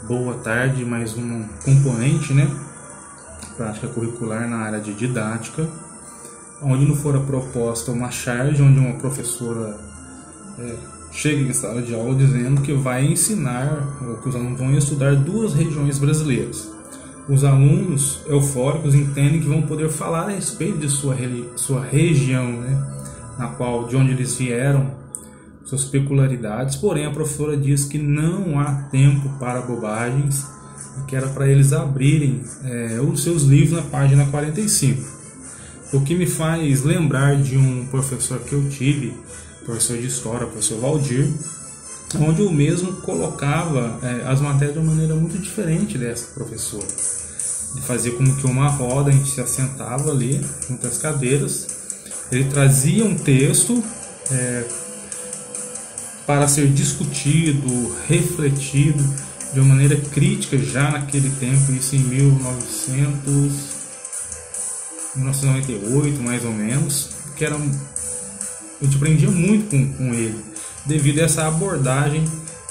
Boa tarde, mais um componente, né? Prática curricular na área de didática, onde não fora proposta uma charge, onde uma professora chega em sala de aula dizendo que vai ensinar, ou que os alunos vão estudar duas regiões brasileiras. Os alunos eufóricos entendem que vão poder falar a respeito de sua região, né? De onde eles vieram, suas peculiaridades, porém a professora diz que não há tempo para bobagens e que era para eles abrirem os seus livros na página 45. O que me faz lembrar de um professor que eu tive, professor de história, professor Valdir, onde eu mesmo colocava as matérias de uma maneira muito diferente dessa professora. Ele fazia como que uma roda, a gente se assentava ali, junto às cadeiras, ele trazia um texto para ser discutido, refletido de uma maneira crítica já naquele tempo, isso em 1998 mais ou menos, que a gente aprendia muito com ele, devido a essa abordagem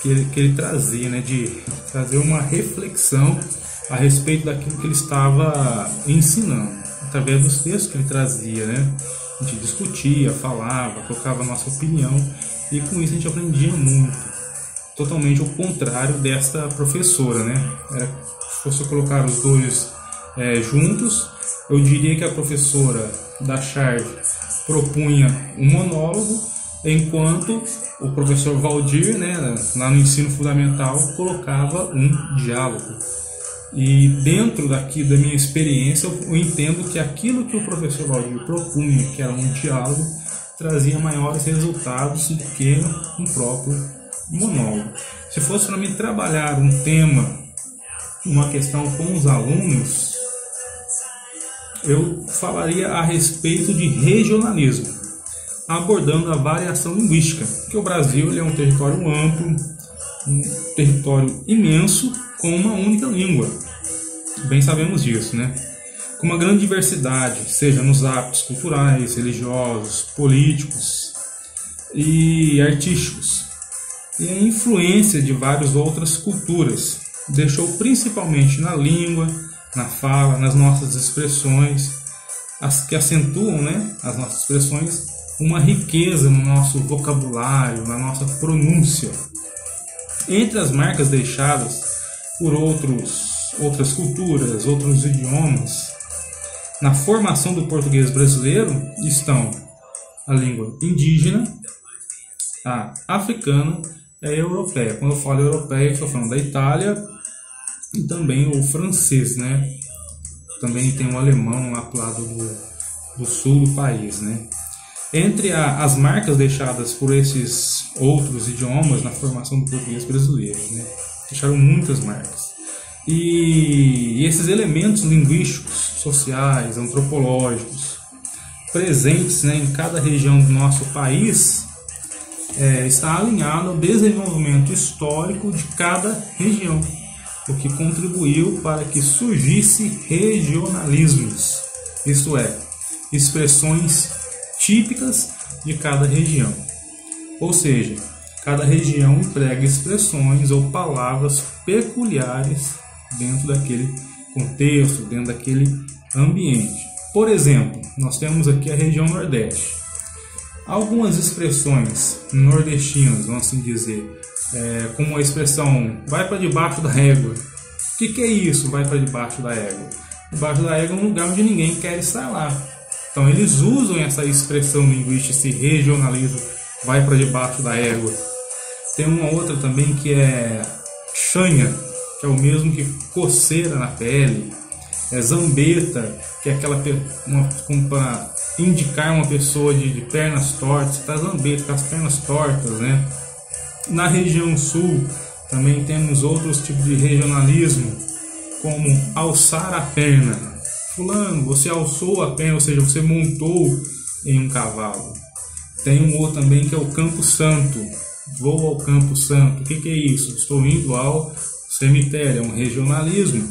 que ele trazia, né, de trazer uma reflexão a respeito daquilo que ele estava ensinando, através dos textos que ele trazia, né? A gente discutia, falava, colocava a nossa opinião, e com isso a gente aprendia muito. Totalmente o contrário desta professora, né? Se fosse colocar os dois juntos, eu diria que a professora da charge propunha um monólogo, enquanto o professor Valdir, né, lá no ensino fundamental, colocava um diálogo. E dentro daqui da minha experiência, eu entendo que aquilo que o professor Valdir propunha, que era um diálogo, trazia maiores resultados do que um próprio monólogo. Se fosse para mim trabalhar um tema, uma questão com os alunos, eu falaria a respeito de regionalismo, abordando a variação linguística, porque o Brasil ele é um território amplo, um território imenso, com uma única língua. Bem sabemos disso, né? Com uma grande diversidade, seja nos hábitos culturais, religiosos, políticos e artísticos. E a influência de várias outras culturas deixou principalmente na língua, na fala, nas nossas expressões, as que acentuam, né, as nossas expressões, uma riqueza no nosso vocabulário, na nossa pronúncia. Entre as marcas deixadas por outras culturas, outros idiomas, na formação do português brasileiro estão a língua indígena, a africana e a europeia. Quando eu falo europeia, estou falando da Itália e também o francês, né? Também tem o alemão lá para o lado do sul do país, né? Entre as marcas deixadas por esses outros idiomas na formação do português brasileiro, né? Deixaram muitas marcas. E esses elementos linguísticos, sociais, antropológicos, presentes, né, em cada região do nosso país, está alinhado ao desenvolvimento histórico de cada região, o que contribuiu para que surgisse regionalismos, isto é, expressões típicas de cada região. Ou seja, cada região emprega expressões ou palavras peculiares dentro daquele contexto, dentro daquele ambiente. Por exemplo, nós temos aqui a região Nordeste. Algumas expressões nordestinas, vamos assim dizer, como a expressão vai para debaixo da égua. O que é isso, vai para debaixo da égua? Debaixo da égua é um lugar onde ninguém quer estar lá. Então eles usam essa expressão linguística, esse regionalismo, vai para debaixo da égua. Tem uma outra também que é chanha, que é o mesmo que coceira na pele. Zambeta, que é aquela como para indicar uma pessoa de pernas tortas, está zambeta, com as pernas tortas, né? Na região sul também temos outros tipos de regionalismo, como alçar a perna. Fulano, você alçou a perna, ou seja, você montou em um cavalo. Tem um outro também que é o Campo Santo. Vou ao Campo Santo. O que é isso? Estou indo ao cemitério, é um regionalismo.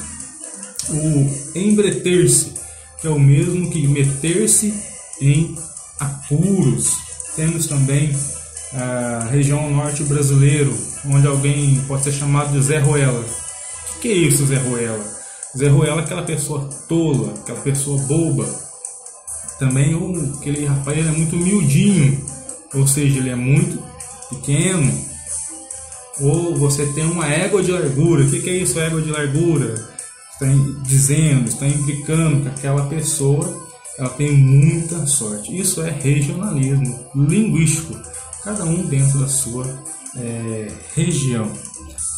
O embreter-se, que é o mesmo que meter-se em apuros. Temos também a região norte brasileiro, onde alguém pode ser chamado de Zé Ruela. O que é isso, Zé Ruela? Zé Ruela é aquela pessoa tola, aquela pessoa boba. Também aquele rapaz ele é muito miudinho, ou seja, ele é muito pequeno. Ou você tem uma égua de largura. O que é isso, égua de largura? Está implicando que aquela pessoa ela tem muita sorte. Isso é regionalismo linguístico, cada um dentro da sua região.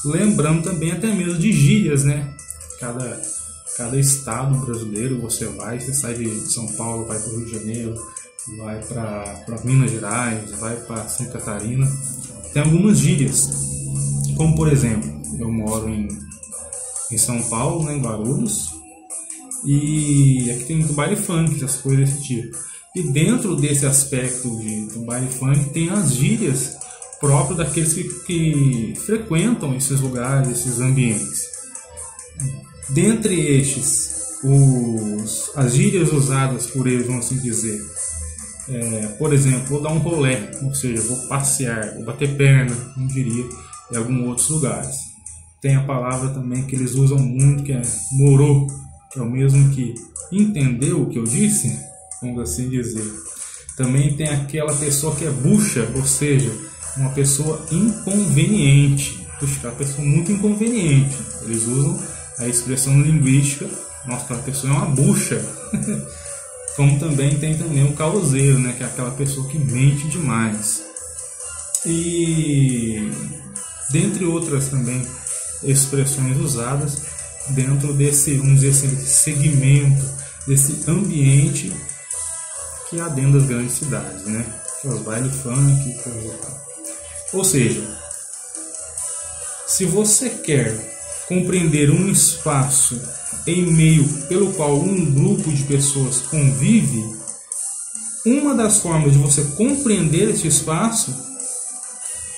Lembrando também até mesmo de gírias, né? Cada estado brasileiro você sai de São Paulo, vai para o Rio de Janeiro, vai para Minas Gerais, vai para Santa Catarina. Tem algumas gírias, como por exemplo, eu moro em São Paulo, né, em Guarulhos, e aqui tem muito baile funk, essas coisas desse tipo. E dentro desse aspecto do baile funk tem as gírias próprias daqueles que frequentam esses lugares, esses ambientes. Dentre estes, as gírias usadas por eles, vamos assim dizer, por exemplo, vou dar um rolé, ou seja, vou passear, vou bater perna, como diria, em alguns outros lugares. Tem a palavra também que eles usam muito, que é morô, que é o mesmo que entendeu o que eu disse, vamos assim dizer. Também tem aquela pessoa que é bucha, ou seja, uma pessoa inconveniente. Puxa, aquela pessoa muito inconveniente. Eles usam a expressão linguística, nossa, aquela pessoa é uma bucha. Como também tem o causeiro, né, que é aquela pessoa que mente demais. E dentre outras também expressões usadas dentro desse, vamos dizer assim, segmento, desse ambiente que há dentro das grandes cidades, né? Que é os baile funk, coisa e tal. Ou seja, se você quer compreender um espaço em meio pelo qual um grupo de pessoas convive, uma das formas de você compreender esse espaço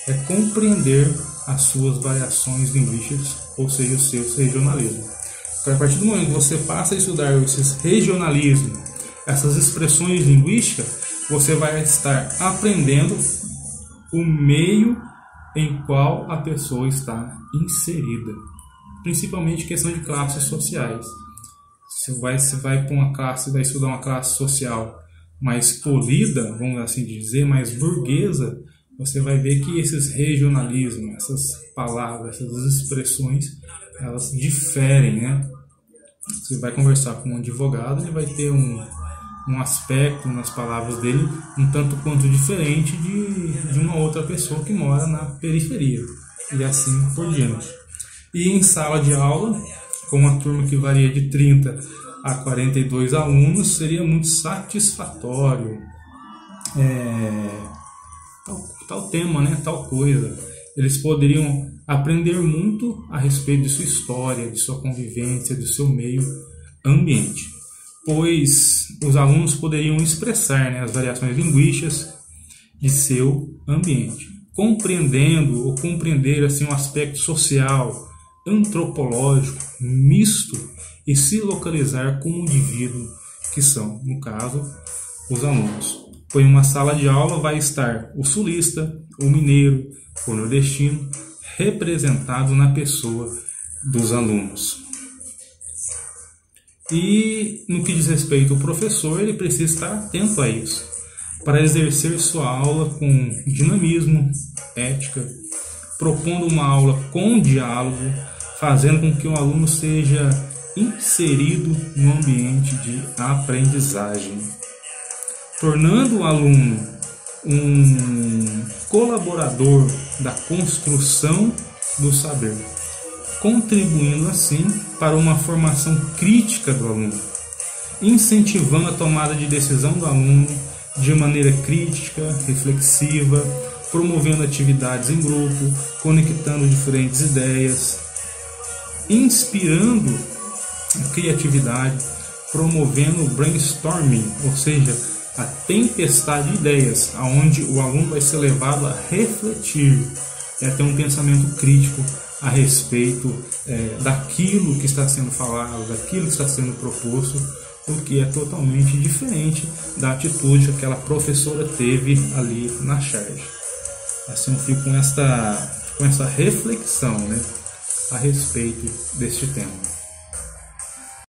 é compreender as suas variações linguísticas, ou seja, o seu regionalismo. Então, a partir do momento que você passa a estudar esses regionalismos, essas expressões linguísticas, você vai estar aprendendo o meio em qual a pessoa está inserida, principalmente questão de classes sociais. Você vai para uma classe, vai estudar uma classe social mais polida, vamos assim dizer, mais burguesa, você vai ver que esses regionalismos, essas palavras, essas expressões, elas diferem, né? Você vai conversar com um advogado, ele vai ter um aspecto nas palavras dele um tanto quanto diferente de uma outra pessoa que mora na periferia, e assim por diante. E em sala de aula, com uma turma que varia de 30 a 42 alunos, seria muito satisfatório tal tema, né, tal coisa. Eles poderiam aprender muito a respeito de sua história, de sua convivência, do seu meio ambiente, pois os alunos poderiam expressar, né, as variações linguísticas de seu ambiente, compreendendo ou compreender assim um aspecto social, antropológico, misto, e se localizar com o indivíduo que são, no caso, os alunos. Pois em uma sala de aula vai estar o sulista, o mineiro, o nordestino, representado na pessoa dos alunos. E no que diz respeito ao professor, ele precisa estar atento a isso, para exercer sua aula com dinamismo, ética, propondo uma aula com diálogo, fazendo com que o aluno seja inserido no ambiente de aprendizagem, tornando o aluno um colaborador da construção do saber, contribuindo assim para uma formação crítica do aluno, incentivando a tomada de decisão do aluno de maneira crítica, reflexiva, promovendo atividades em grupo, conectando diferentes ideias, inspirando a criatividade, promovendo o brainstorming, ou seja, a tempestade de ideias, onde o aluno vai ser levado a refletir e a ter um pensamento crítico a respeito daquilo que está sendo falado, daquilo que está sendo proposto, o que é totalmente diferente da atitude que aquela professora teve ali na charge. Assim eu fico com essa reflexão, né? a respeito deste tema.